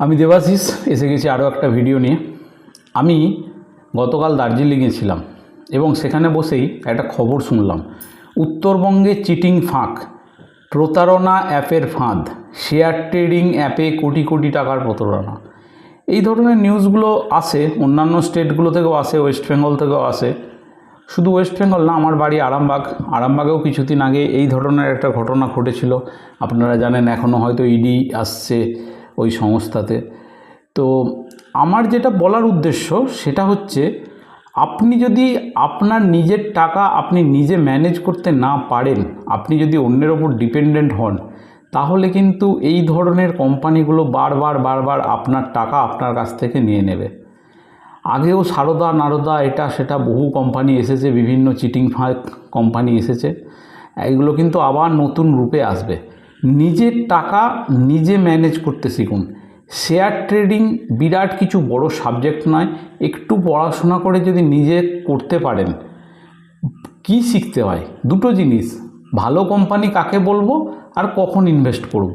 আমি দেবাশিস এসে গেছি আরও একটা ভিডিও নিয়ে। আমি গতকাল দার্জিলিংয়ে ছিলাম এবং সেখানে বসেই একটা খবর শুনলাম, উত্তরবঙ্গে চিটিং ফাঁক, প্রতারণা অ্যাপের ফাঁদ, শেয়ার ট্রেডিং অ্যাপে কোটি কোটি টাকার প্রতারণা। এই ধরনের নিউজগুলো আসে, অন্যান্য স্টেটগুলো থেকেও আসে, ওয়েস্ট বেঙ্গল থেকেও আসে। শুধু ওয়েস্ট বেঙ্গল না, আমার বাড়ি আরামবাগেও কিছুদিন আগে এই ধরনের একটা ঘটনা ঘটেছিল। আপনারা জানেন, এখনও হয়তো ইডি আসছে ওই সংস্থাতে। তো আমার যেটা বলার উদ্দেশ্য সেটা হচ্ছে, আপনি যদি আপনার নিজের টাকা আপনি নিজে ম্যানেজ করতে না পারেন, আপনি যদি অন্যের ওপর ডিপেন্ডেন্ট হন, তাহলে কিন্তু এই ধরনের কোম্পানিগুলো বারবার আপনার টাকা আপনার কাছ থেকে নিয়ে নেবে। আগেও সারদা নারদা এটা সেটা বহু কোম্পানি এসেছে, বিভিন্ন চিটিং ফাঁক কোম্পানি এসেছে। এগুলো কিন্তু আবার নতুন রূপে আসবে। নিজের টাকা নিজে ম্যানেজ করতে শিখুন। শেয়ার ট্রেডিং বিরাট কিছু বড় সাবজেক্ট নয়, একটু পড়াশোনা করে যদি নিজে করতে পারেন। কি শিখতে হয়? দুটো জিনিস, ভালো কোম্পানি কাকে বলবো আর কখন ইনভেস্ট করব।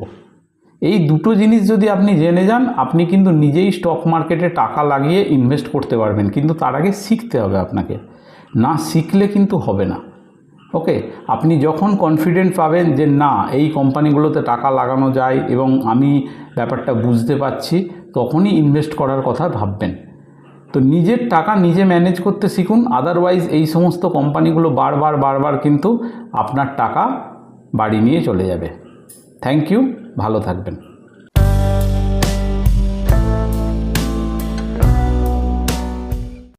এই দুটো জিনিস যদি আপনি জেনে যান, আপনি কিন্তু নিজেই স্টক মার্কেটে টাকা লাগিয়ে ইনভেস্ট করতে পারবেন। কিন্তু তার আগে শিখতে হবে আপনাকে, না শিখলে কিন্তু হবে না। ওকে, আপনি যখন কনফিডেন্ট পাবেন যে না, এই কোম্পানিগুলোতে টাকা লাগানো যায় এবং আমি ব্যাপারটা বুঝতে পারছি, তখনই ইনভেস্ট করার কথা ভাববেন। তো নিজের টাকা নিজে ম্যানেজ করতে শিখুন। আদারওয়াইজ এই সমস্ত কোম্পানিগুলো বারবার কিন্তু আপনার টাকা বাড়ি নিয়ে চলে যাবে। থ্যাংক ইউ, ভালো থাকবেন।